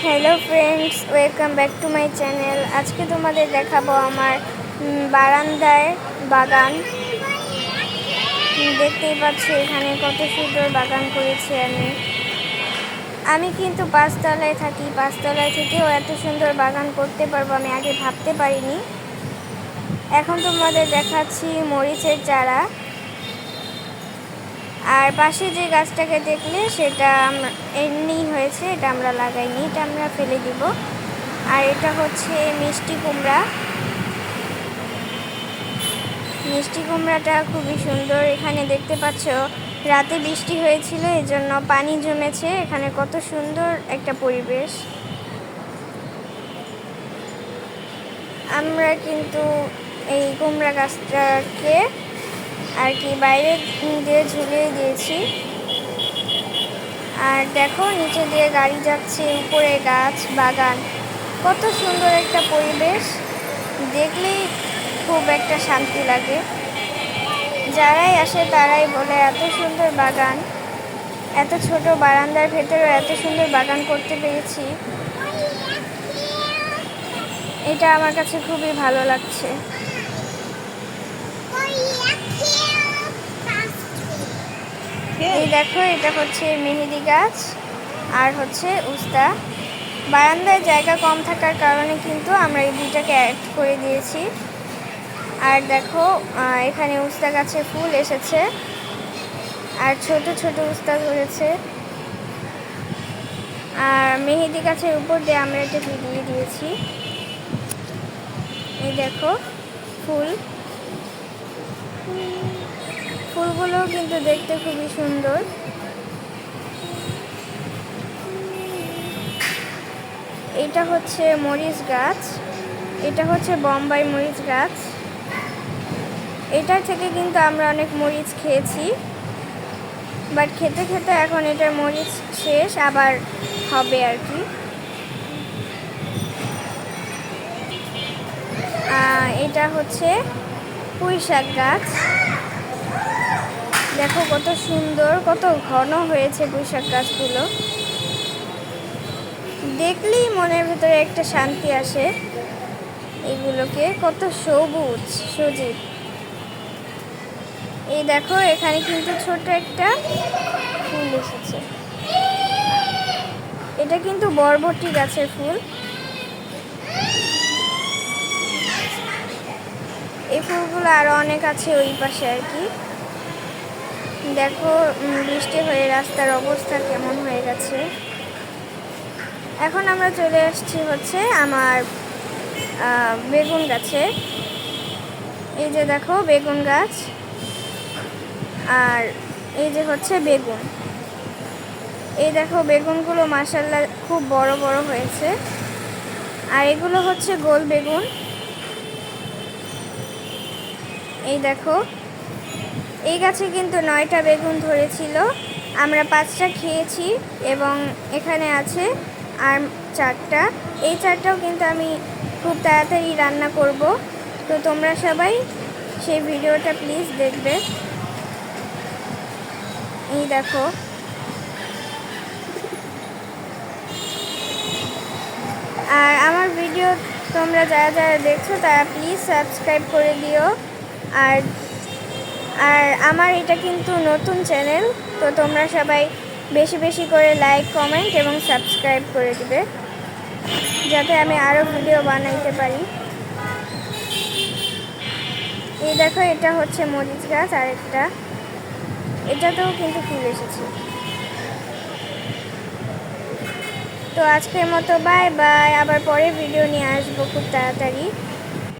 Hello friends, welcome back to my channel. আজকে তোমাদের দেখাবো আমার বারান্দায় বাগান। দেখতেই পাচ্ছ এখানে কত সুন্দর বাগান করেছি আমি কিন্তু 5 তলায় থাকি। 5 তলায় থেকেও এত সুন্দর বাগান করতে পারবো আমি আগে ভাবতে পারিনি। এখন তোমাদের দেখাচ্ছি মরিচের চারা। আর পাশে যে গাছটাকে দেখলে সেটা এমনি হয়েছে, এটা আমরা লাগাইনি, এটা আমরা ফেলে দিব। আর এটা হচ্ছে মিষ্টি কুমড়া। মিষ্টি কুমড়াটা খুবই সুন্দর। এখানে দেখতে পাচ্ছ রাতে বৃষ্টি হয়েছিল, এজন্য পানি জমেছে। এখানে কত সুন্দর একটা পরিবেশ। আমরা কিন্তু এই কুমড়া গাছটাকে আর কি বাইরে দিয়ে ঝুলিয়ে দিয়েছি। আর দেখো নিচে দিয়ে গাড়ি যাচ্ছে, উপরে গাছ, বাগান, কত সুন্দর একটা পরিবেশ। দেখলেই খুব একটা শান্তি লাগে। যারাই আসে তারাই বলে এত সুন্দর বাগান, এত ছোট বারান্দার ভেতরেও এত সুন্দর বাগান করতে পেরেছি। এটা আমার কাছে খুবই ভালো লাগছে। এই দেখো, এটা হচ্ছে মেহেদি গাছ আর হচ্ছে উস্তা। বারান্দায় জায়গা কম থাকার কারণে কিন্তু আমরা এই দুইটাকে অ্যাড করে দিয়েছি। আর দেখো এখানে উস্তা গাছে ফুল এসেছে আর ছোট ছোট উস্তা ধরেছে। আর মেহেদি গাছের উপর দিয়ে আমরা এটা দিয়ে দিয়েছি। এই দেখো ফুলগুলো কিন্তু দেখতে খুবই সুন্দর। এটা হচ্ছে মরিচ গাছ, এটা হচ্ছে বোম্বাই মরিচ গাছ। এটার থেকে কিন্তু আমরা অনেক মরিচ খেয়েছি, বাট খেতে খেতে এখন এটার মরিচ শেষ, আবার হবে আর কি। এটা হচ্ছে পুঁই শাক গাছ। দেখো কত সুন্দর, কত ঘন হয়েছে পুঁই শাক গাছগুলো। দেখলেই মনের ভেতরে একটা শান্তি আসে। এগুলোকে কত সবুজ সজীব। এই দেখো এখানে কিন্তু ছোট একটা ফুল এসেছে। এটা কিন্তু বরবটি গাছের ফুল। এই ফুলগুলো আরো অনেক আছে ওই পাশে আর কি। দেখো বৃষ্টি হয়ে রাস্তার অবস্থা কেমন হয়ে গেছে। এখন আমরা চলে আসছি হচ্ছে আমার বেগুন গাছে। এই যে দেখো বেগুন গাছ, আর এই যে হচ্ছে বেগুন। এই দেখো বেগুনগুলো মাশাআল্লাহ খুব বড় বড় হয়েছে। আর এগুলো হচ্ছে গোল বেগুন। এই দেখো এই গাছে কিন্তু 9টা বেগুন ধরেছিল, আমরা 5টা খেয়েছি এবং এখানে আছে আর 4টা। এই 4টাও কিন্তু আমি খুব তাড়াতাড়ি রান্না করব, তো তোমরা সবাই সেই ভিডিওটা প্লিজ দেখবে। এই দেখো আর আমার ভিডিও তোমরা যারা যারা দেখছো তারা প্লিজ সাবস্ক্রাইব করে দিও। আর আর আমার এটা কিন্তু নতুন চ্যানেল, তো তোমরা সবাই বেশি বেশি করে লাইক, কমেন্ট এবং সাবস্ক্রাইব করে দিবে, যাতে আমি আরও ভিডিও বানাইতে পারি। এই দেখো এটা হচ্ছে মরিচ গাছ আরেকটা, এটাতেও কিন্তু ফুল এসেছে। তো আজকের মতো বাই বাই, আবার পরে ভিডিও নিয়ে আসবো খুব তাড়াতাড়ি।